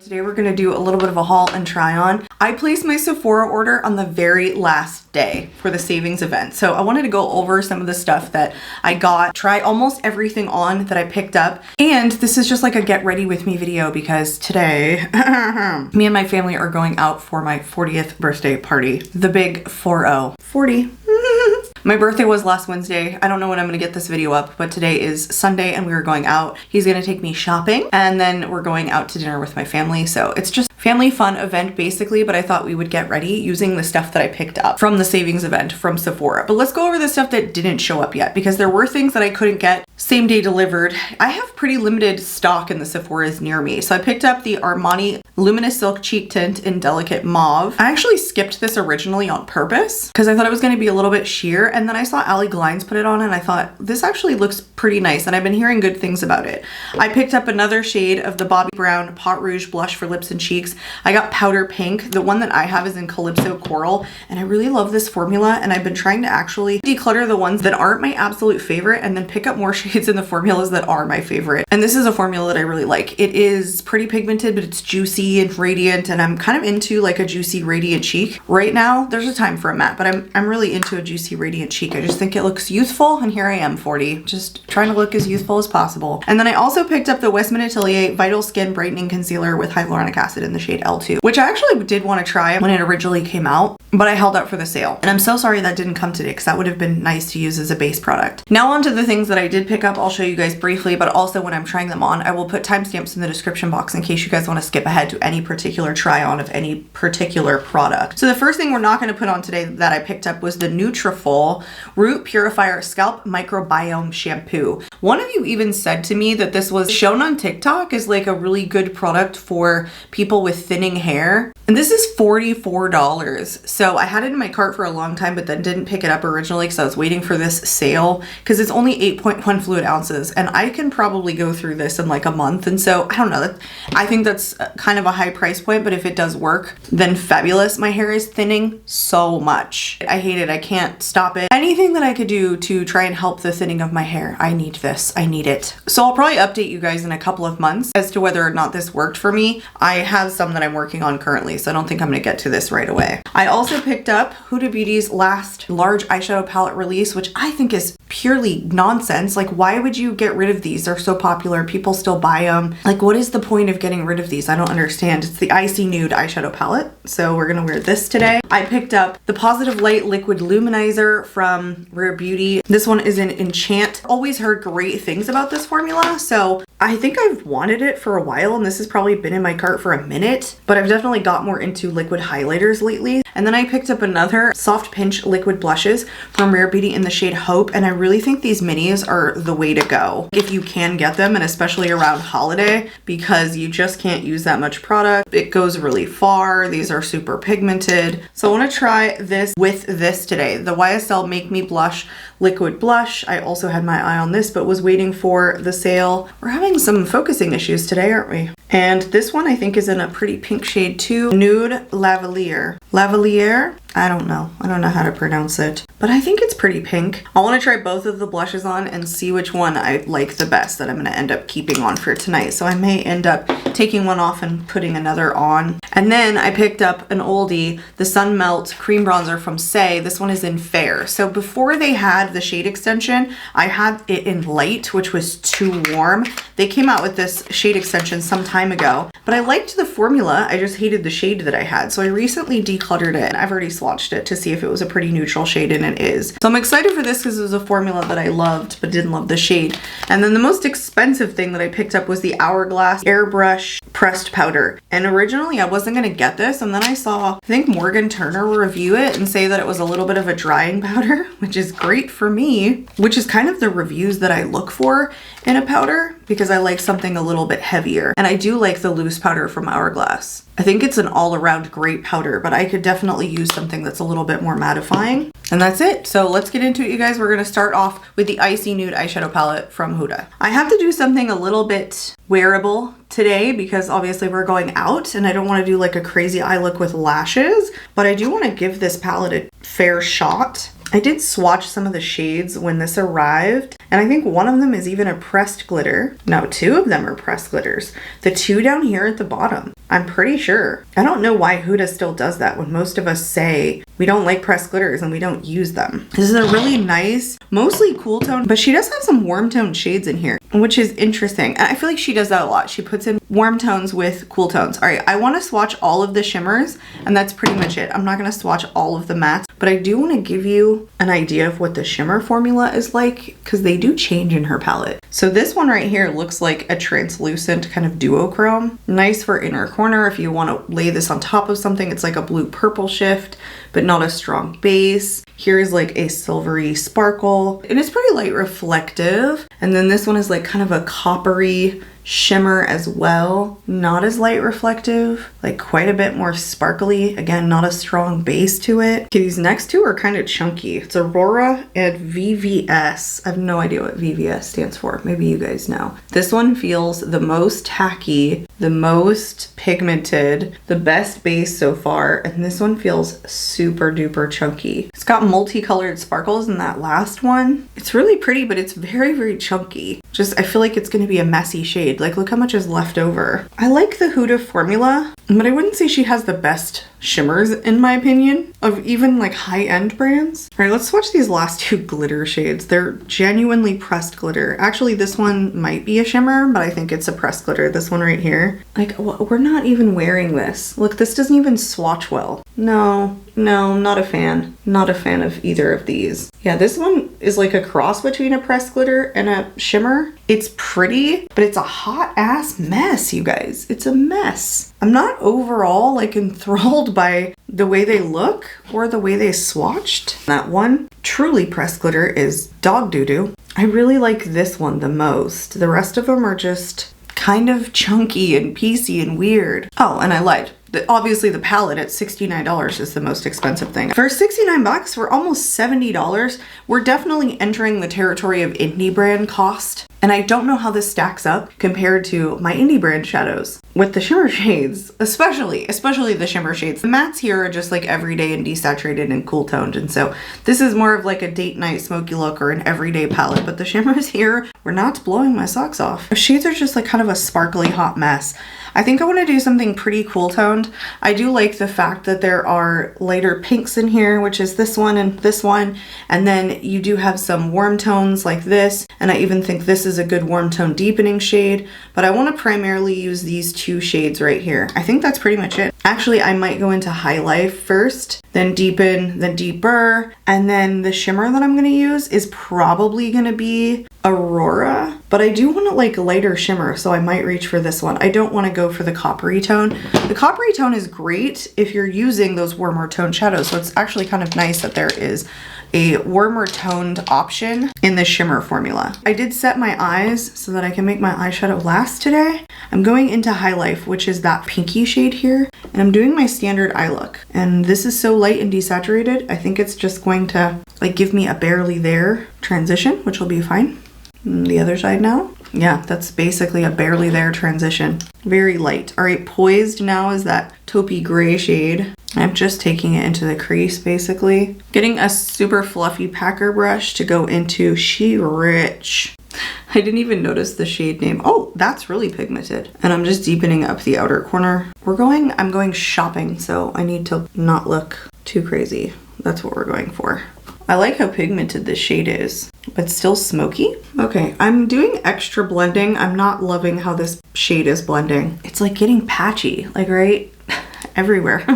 Today we're going to do a little bit of a haul and try on. I placed my Sephora order on the very last day for the savings event. So I wanted to go over some of the stuff that I got, try almost everything on that I picked up. And this is just like a get ready with me video because today me and my family are going out for my 40th birthday party. The big 40. 40. My birthday was last Wednesday. I don't know when I'm gonna get this video up, but today is Sunday and we are going out. He's gonna take me shopping and then we're going out to dinner with my family. So it's just family fun event basically, but I thought we would get ready using the stuff that I picked up from the savings event from Sephora. But let's go over the stuff that didn't show up yet because there were things that I couldn't get same day delivered. I have pretty limited stock in the Sephora's near me. So I picked up the Armani Luminous Silk Cheek Tint in Delicate Mauve. I actually skipped this originally on purpose because I thought it was going to be a little bit sheer, and then I saw Allie Glines put it on and I thought this actually looks pretty nice and I've been hearing good things about it. I picked up another shade of the Bobbi Brown Pot Rouge blush for lips and cheeks. I got powder pink. The one that I have is in Calypso Coral and I really love this formula, and I've been trying to actually declutter the ones that aren't my absolute favorite and then pick up more shades in the formulas that are my favorite. And this is a formula that I really like. It is pretty pigmented, but it's juicy and radiant, and I'm kind of into like a juicy radiant cheek. Right now, there's a time for a matte, but I'm really into a juicy radiant cheek. I just think it looks youthful, and here I am, 40, just trying to look as youthful as possible. And then I also picked up the Westman Atelier Vital Skin Brightening Concealer with hyaluronic acid in the shade L2, which I actually did want to try when it originally came out, but I held out for the sale. And I'm so sorry that didn't come today because that would have been nice to use as a base product. Now on to the things that I did pick up. I'll show you guys briefly, but also when I'm trying them on, I will put timestamps in the description box in case you guys want to skip ahead to any particular try on of any particular product. So the first thing we're not going to put on today that I picked up was the Nutrafol Root Purifier Scalp Microbiome Shampoo. One of you even said to me that this was shown on TikTok as like a really good product for people with thinning hair. And this is $44. So I had it in my cart for a long time, but then didn't pick it up originally because I was waiting for this sale because it's only 8.1 fluid ounces and I can probably go through this in like a month. And so I don't know, I think that's kind of a high price point, but if it does work, then fabulous. My hair is thinning so much. I hate it. I can't stop it. Anything that I could do to try and help the thinning of my hair, I need this. I need it. So I'll probably update you guys in a couple of months as to whether or not this worked for me. I have some that I'm working on currently, so I don't think I'm gonna get to this right away. I also picked up Huda Beauty's last large eyeshadow palette release, which I think is purely nonsense. Like, why would you get rid of these? They're so popular. People still buy them. Like, what is the point of getting rid of these? I don't understand. It's the Icy Nude eyeshadow palette. So we're gonna wear this today. I picked up the Positive Light Liquid Luminizer from Rare Beauty. This one is in Enchant. Always heard great things about this formula. So I think I've wanted it for a while, and this has probably been in my cart for a minute, but I've definitely got more into liquid highlighters lately. And then I picked up another Soft Pinch Liquid Blushes from Rare Beauty in the shade Hope, and I really think these minis are the way to go if you can get them, and especially around holiday because you just can't use that much product. It goes really far. These are super pigmented. So I want to try this with this today, the YSL Make Me Blush Liquid Blush. I also had my eye on this, but was waiting for the sale. We're having some focusing issues today, aren't we? And this one I think is in a pretty pink shade too. Nude Lavalier. Lavalier? I don't know how to pronounce it, but I think it's pretty pink. I want to try both of the blushes on and see which one I like the best that I'm going to end up keeping on for tonight. So I may end up taking one off and putting another on. And then I picked up an oldie, the Sun Melt Cream Bronzer from Saie. This one is in Fair. So before they had the shade extension, I had it in Light, which was too warm. They came out with this shade extension some time ago, but I liked the formula. I just hated the shade that I had. So I recently decluttered it. I've already swatched it to see if it was a pretty neutral shade, and it is. So I'm excited for this because it was a formula that I loved but didn't love the shade. And then the most expensive thing that I picked up was the Hourglass Airbrush Pressed Powder. And originally I wasn't going to get this, and then I saw, I think Morgan Turner review it and say that it was a little bit of a drying powder, which is great for me, which is kind of the reviews that I look for in a powder because I like something a little bit heavier. And I do like the loose powder from Hourglass. I think it's an all-around great powder, but I could definitely use something that's a little bit more mattifying. And that's it. So let's get into it, you guys. We're going to start off with the Icy Nude eyeshadow palette from Huda. I have to do something a little bit wearable today because obviously we're going out and I don't want to do like a crazy eye look with lashes, but I do want to give this palette a fair shot. I did swatch some of the shades when this arrived, And I think one of them is even a pressed glitter. No, two of them are pressed glitters. The two down here at the bottom, I'm pretty sure. I don't know why Huda still does that when most of us say we don't like pressed glitters and we don't use them. This is a really nice, mostly cool tone, but she does have some warm tone shades in here, which is interesting. And I feel like she does that a lot. She puts in warm tones with cool tones. All right, I want to swatch all of the shimmers, and that's pretty much it. I'm not going to swatch all of the mattes, but I do want to give you an idea of what the shimmer formula is like, because they do change in her palette. So this one right here looks like a translucent kind of duochrome. Nice for inner corner if you want to lay this on top of something. It's like a blue purple shift, but not a strong base. Here is like a silvery sparkle, and it's pretty light reflective. And then this one is like kind of a coppery shimmer as well, not as light reflective, like quite a bit more sparkly. Again, not a strong base to it. Okay, these next two are kind of chunky. It's Aurora and VVS. I have no idea what VVS stands for. Maybe you guys know. This one feels the most tacky, the most pigmented, the best base so far, and this one feels super duper chunky. It's got multicolored sparkles in that last one. It's really pretty, but it's very, very chunky. Just, I feel like it's gonna be a messy shade. Like, look how much is left over. I like the Huda formula, but I wouldn't say she has the best shimmers in my opinion of even like high-end brands. All right, let's swatch these last two glitter shades. They're genuinely pressed glitter. Actually, this one might be a shimmer, but I think it's a pressed glitter. This one right here. Like, we're not even wearing this. Look, this doesn't even swatch well. No, not a fan. Not a fan of either of these. Yeah, this one is like a cross between a pressed glitter and a shimmer. It's pretty, but it's a hot ass mess, you guys. It's a mess. I'm not overall like enthralled by the way they look or the way they swatched. That one, truly pressed glitter, is dog doo-doo. I really like this one the most. The rest of them are just kind of chunky and piecey and weird. Oh, and I lied. Obviously the palette at $69 is the most expensive thing. For 69 bucks, for almost $70, we're definitely entering the territory of indie brand cost. And I don't know how this stacks up compared to my indie brand shadows. With the shimmer shades, especially the shimmer shades. The mattes here are just like everyday and desaturated and cool toned. And so this is more of like a date night smoky look or an everyday palette. But the shimmers here were not blowing my socks off. The shades are just like kind of a sparkly hot mess. I think I want to do something pretty cool toned. I do like the fact that there are lighter pinks in here, which is this one and this one. And then you do have some warm tones like this. And I even think this is a good warm tone deepening shade. But I want to primarily use these two shades right here. I think that's pretty much it. Actually, I might go into High Life first, then deepen, then deeper. And then the shimmer that I'm going to use is probably going to be Aurora, but I do want to like lighter shimmer, so I might reach for this one. I don't want to go for the coppery tone. The coppery tone is great if you're using those warmer tone shadows, so it's actually kind of nice that there is a warmer toned option in the shimmer formula. I did set my eyes so that I can make my eyeshadow last today. I'm going into High Life, which is that pinky shade here, and I'm doing my standard eye look. And this is so light and desaturated, I think it's just going to like give me a barely there transition, which will be fine. The other side now. Yeah, that's basically a barely there transition. Very light. All right, Poised now is that taupey gray shade. I'm just taking it into the crease basically. Getting a super fluffy packer brush to go into She Rich. I didn't even notice the shade name. Oh, that's really pigmented. And I'm just deepening up the outer corner. I'm going shopping, so I need to not look too crazy. That's what we're going for. I like how pigmented this shade is, but still smoky. Okay, I'm doing extra blending. I'm not loving how this shade is blending. It's like getting patchy, like right everywhere.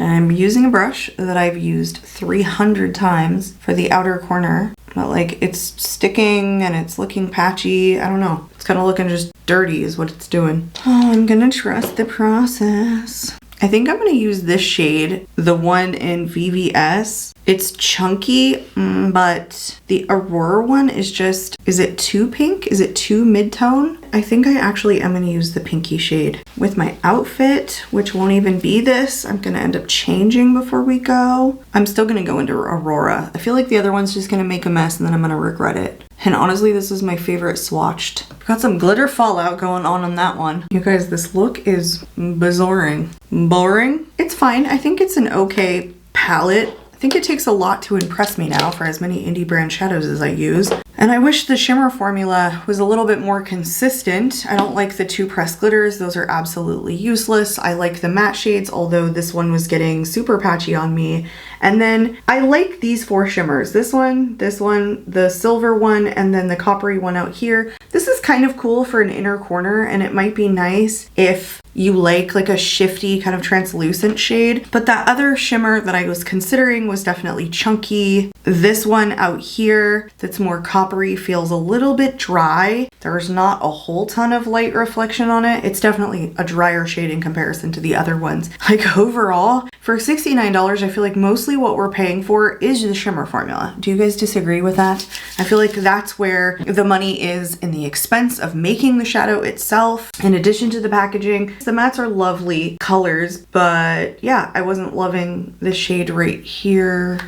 I'm using a brush that I've used 300 times for the outer corner, but like it's sticking and it's looking patchy. I don't know. It's kind of looking just dirty is what it's doing. Oh, I'm gonna trust the process. I think I'm gonna use this shade, the one in VVS. It's chunky, but the Aurora one is just, is it too pink? Is it too mid-tone? I think I actually am gonna use the pinky shade. With my outfit, which won't even be this, I'm gonna end up changing before we go. I'm still gonna go into Aurora. I feel like the other one's just gonna make a mess and then I'm gonna regret it. And honestly, this is my favorite swatched. Got some glitter fallout going on that one. You guys, this look is bizarring. Boring? It's fine. I think it's an okay palette. I think it takes a lot to impress me now for as many indie brand shadows as I use. And I wish the shimmer formula was a little bit more consistent. I don't like the 2 pressed glitters. Those are absolutely useless. I like the matte shades, although this one was getting super patchy on me. And then I like these 4 shimmers. This one, the silver one, and then the coppery one out here. This is kind of cool for an inner corner, and it might be nice if you like a shifty kind of translucent shade. But that other shimmer that I was considering was definitely chunky. This one out here that's more coppery feels a little bit dry. There's not a whole ton of light reflection on it. It's definitely a drier shade in comparison to the other ones. Like overall, for $69, I feel like mostly what we're paying for is the shimmer formula. Do you guys disagree with that? I feel like that's where the money is in the expense of making the shadow itself, in addition to the packaging. The mattes are lovely colors, but yeah, I wasn't loving the shade right here.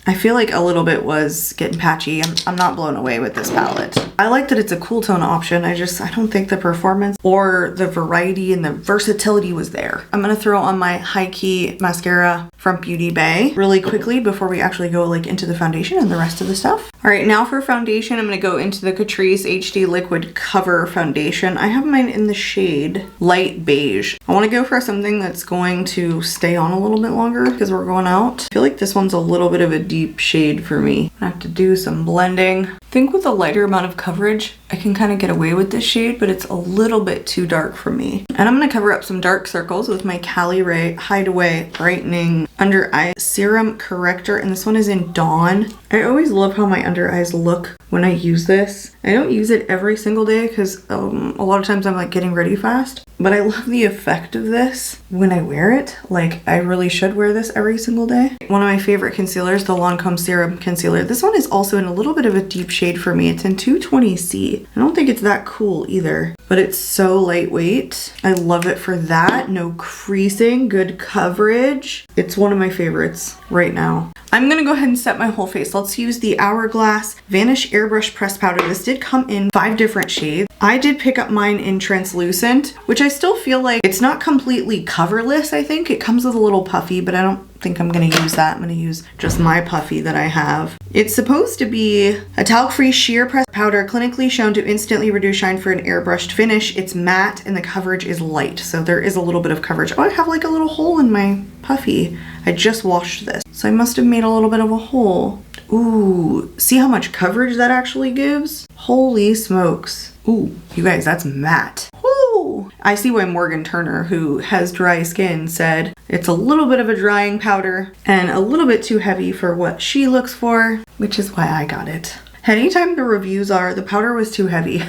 I feel like a little bit was getting patchy. I'm not blown away with this palette. I like that it's a cool tone option. I don't think the performance or the variety and the versatility was there. I'm gonna throw on my High Key mascara from Beauty Bay really quickly before we actually go into the foundation and the rest of the stuff. All right, now for foundation, I'm gonna go into the Catrice HD Liquid Cover Foundation. I have mine in the shade Light Beige. I wanna go for something that's going to stay on a little bit longer because we're going out. I feel like this one's a little bit of a deep shade for me. I have to do some blending. I think with a lighter amount of coverage, I can kind of get away with this shade, but it's a little bit too dark for me. And I'm gonna cover up some dark circles with my Cali Ray Hideaway Brightening Under Eye Serum Corrector, and this one is in Dawn. I always love how my under eyes look when I use this. I don't use it every single day because a lot of times I'm getting ready fast, but I love the effect of this when I wear it. I really should wear this every single day. One of my favorite concealers, the Lancome Serum Concealer. This one is also in a little bit of a deep shade for me. It's in 220C. I don't think it's that cool either, but it's so lightweight. I love it for that. No creasing, good coverage. It's one of my favorites right now. I'm gonna go ahead and set my whole face. Let's use the Hourglass Vanish Airbrush Pressed Powder. This did come in 5 different shades. I did pick up mine in translucent, which I still feel like it's not completely coverless. I think it comes with a little puffy, but I don't think I'm gonna use that. I'm gonna use just my puffy that I have. It's supposed to be a talc-free sheer pressed powder clinically shown to instantly reduce shine for an airbrushed finish. It's matte and the coverage is light, so there is a little bit of coverage. Oh, I have a little hole in my puffy. I just washed this, so I must have made a little bit of a hole. Ooh, see how much coverage that actually gives? Holy smokes. Ooh, you guys, that's matte. Ooh. I see why Morgan Turner, who has dry skin, said it's a little bit of a drying powder and a little bit too heavy for what she looks for, which is why I got it. Anytime the reviews are, the powder was too heavy,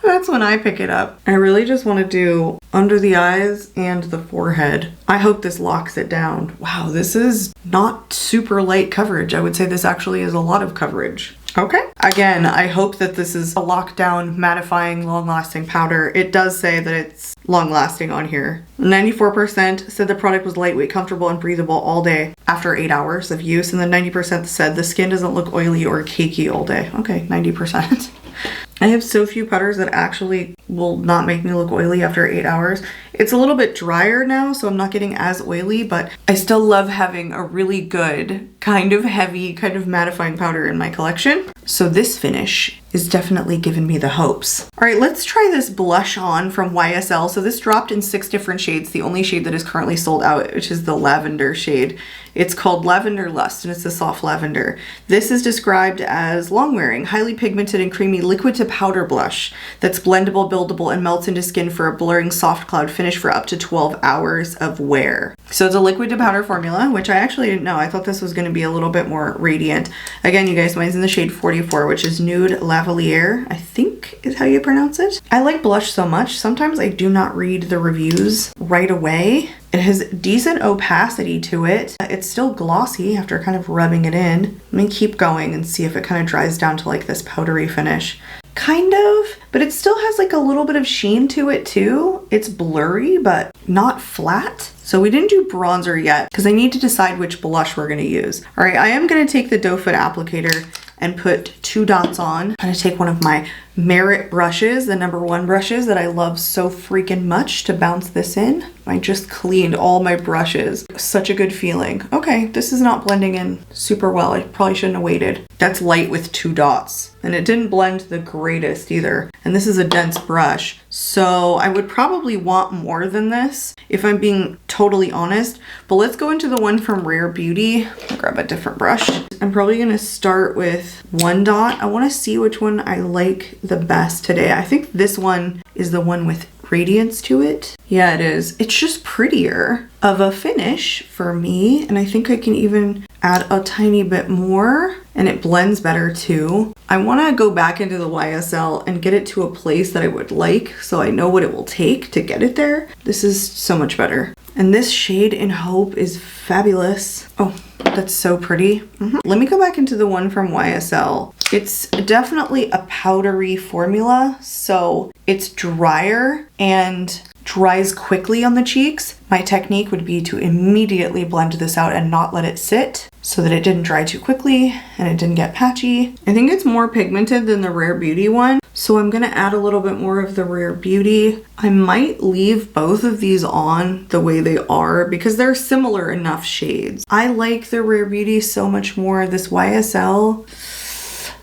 that's when I pick it up. I really just want to do under the eyes and the forehead. I hope this locks it down. Wow, this is not super light coverage. I would say this actually is a lot of coverage. Okay. Again, I hope that this is a lockdown, mattifying, long-lasting powder. It does say that it's long-lasting on here. 94% said the product was lightweight, comfortable, and breathable all day after 8 hours of use. And then 90% said the skin doesn't look oily or cakey all day. Okay, 90%. I have so few powders that actually will not make me look oily after 8 hours. It's a little bit drier now, so I'm not getting as oily, but I still love having a really good, kind of heavy, kind of mattifying powder in my collection. So this finish is definitely giving me the hopes. All right, let's try this blush on from YSL. So this dropped in 6 different shades. The only shade that is currently sold out, which is the lavender shade. It's called Lavender Lust, and it's a soft lavender. This is described as long-wearing, highly pigmented and creamy liquid to powder blush that's blendable, buildable, and melts into skin for a blurring soft cloud finish for up to 12 hours of wear. So it's a liquid to powder formula, which I actually didn't know. I thought this was going to be a little bit more radiant. Again, you guys, mine's in the shade 44, which is Nude Lavalier, I think is how you pronounce it. I like blush so much. Sometimes I do not read the reviews right away. It has decent opacity to it. It's still glossy after kind of rubbing it in. Let me keep going and see if it kind of dries down to this powdery finish. Kind of, but it still has a little bit of sheen to it too. It's blurry, but not flat. So we didn't do bronzer yet because I need to decide which blush we're gonna use. All right, I am gonna take the doe foot applicator and put 2 dots on. I'm gonna take one of my Merit brushes, the #1 brushes that I love so freaking much to bounce this in. I just cleaned all my brushes. Such a good feeling. Okay, this is not blending in super well. I probably shouldn't have waited. That's light with 2 dots. And it didn't blend the greatest either. And this is a dense brush. So I would probably want more than this if I'm being totally honest. But let's go into the one from Rare Beauty. I'll grab a different brush. I'm probably gonna start with 1 dot. I wanna see which one I like the best today. I think this one is the one with radiance to it. Yeah, it is. It's just prettier of a finish for me. And I think I can even add a tiny bit more and it blends better too. I want to go back into the YSL and get it to a place that I would like so I know what it will take to get it there. This is so much better. And this shade in Hope is fabulous. Oh, that's so pretty. Let me go back into the one from YSL. It's definitely a powdery formula, so it's drier and dries quickly on the cheeks. My technique would be to immediately blend this out and not let it sit so that it didn't dry too quickly and it didn't get patchy. I think it's more pigmented than the Rare Beauty one, so I'm gonna add a little bit more of the Rare Beauty. I might leave both of these on the way they are because they're similar enough shades. I like the Rare Beauty so much more. This YSL,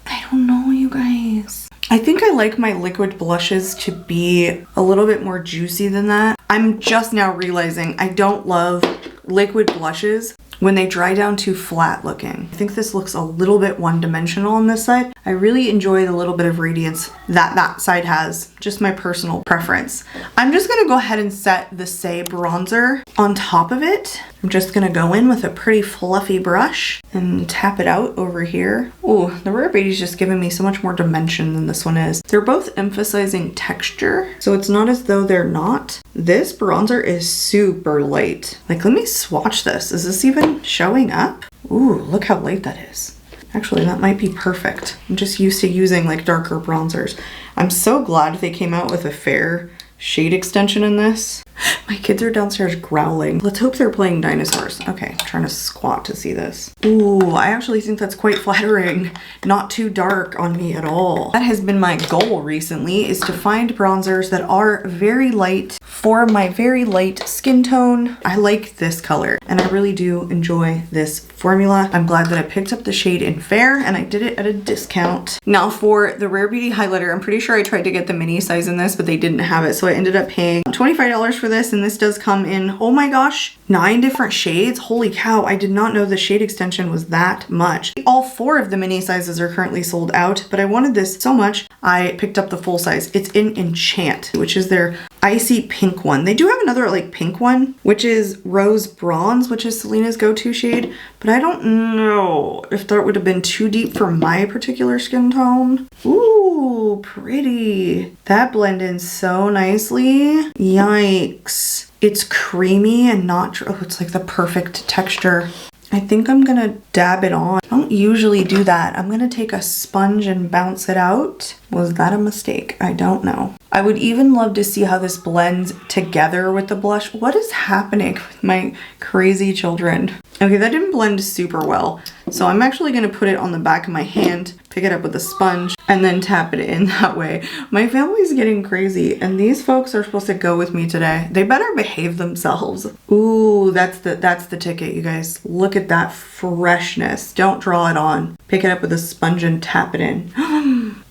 I don't know, you guys. I think I like my liquid blushes to be a little bit more juicy than that. I'm just now realizing I don't love liquid blushes when they dry down too flat looking. I think this looks a little bit one-dimensional on this side. I really enjoy the little bit of radiance that that side has, just my personal preference. I'm just gonna go ahead and set the Saie bronzer on top of it. I'm just gonna go in with a pretty fluffy brush and tap it out over here. Ooh, the Rare Beauty's just giving me so much more dimension than this one is. They're both emphasizing texture, so it's not as though they're not. This bronzer is super light. Like, let me swatch this. Is this even showing up? Ooh, look how light that is. Actually, that might be perfect. I'm just used to using like darker bronzers. I'm so glad they came out with a fair shade extension in this. My kids are downstairs growling. Let's hope they're playing dinosaurs. Okay, I'm trying to squat to see this. Ooh, I actually think that's quite flattering. Not too dark on me at all. That has been my goal recently, is to find bronzers that are very light for my very light skin tone. I like this color and I really do enjoy this formula. I'm glad that I picked up the shade in Fair and I did it at a discount. Now for the Rare Beauty highlighter, I'm pretty sure I tried to get the mini size in this, but they didn't have it. So I ended up paying $25 for this, and this does come in, oh my gosh, 9 different shades. Holy cow, I did not know the shade extension was that much. All 4 of the mini sizes are currently sold out, but I wanted this so much, I picked up the full size. It's in Enchant, which is their icy pink one. They do have another like pink one, which is Rose Bronze, which is Selena's go-to shade, but I don't know if that would have been too deep for my particular skin tone. Ooh, pretty. That blended in so nicely. Yikes. It's creamy and not, oh, it's like the perfect texture. I think I'm gonna dab it on. I don't usually do that. I'm gonna take a sponge and bounce it out. Was that a mistake? I don't know. I would even love to see how this blends together with the blush. What is happening with my crazy children? Okay, that didn't blend super well. So I'm actually gonna put it on the back of my hand, pick it up with a sponge, and then tap it in that way. My family's getting crazy, and these folks are supposed to go with me today. They better behave themselves. Ooh, that's the ticket, you guys. Look at that freshness. Don't draw it on. Pick it up with a sponge and tap it in.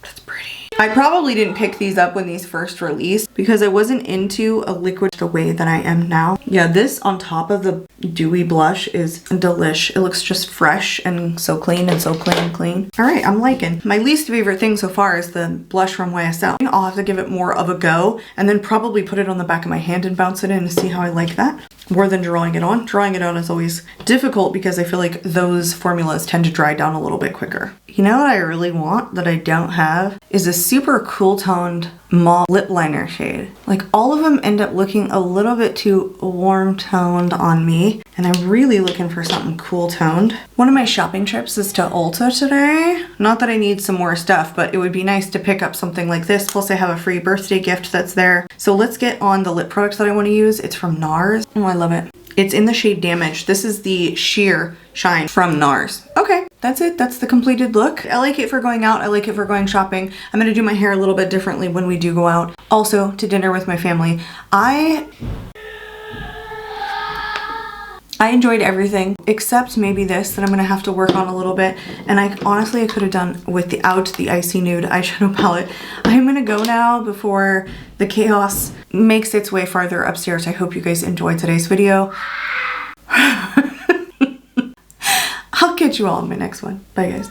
That's pretty. I probably didn't pick these up when these first released because I wasn't into a liquid the way that I am now. Yeah, this on top of the dewy blush is delish. It looks just fresh and so clean and so clean. All right, I'm liking. My least favorite thing so far is the blush from YSL. I'll have to give it more of a go and then probably put it on the back of my hand and bounce it in to see how I like that. More than drawing it on. Drawing it on is always difficult because I feel like those formulas tend to dry down a little bit quicker. You know what I really want that I don't have is a super cool toned mauve lip liner shade. Like all of them end up looking a little bit too warm toned on me, and I'm really looking for something cool toned. One of my shopping trips is to Ulta today. Not that I need some more stuff, but it would be nice to pick up something like this. Plus I have a free birthday gift that's there. So let's get on the lip product that I want to use. It's from Nars. Oh, I love it. It's in the shade Damage. This is the Sheer Shine from Nars. Okay, that's it. That's the completed look. I like it for going out. I like it for going shopping. I'm gonna do my hair a little bit differently when we do go out. Also, to dinner with my family. I enjoyed everything except maybe this that I'm gonna have to work on a little bit. And I honestly could have done without the Icy Nude eyeshadow palette. I'm gonna go now before the chaos makes its way farther upstairs. I hope you guys enjoyed today's video. I'll catch you all in my next one. Bye guys.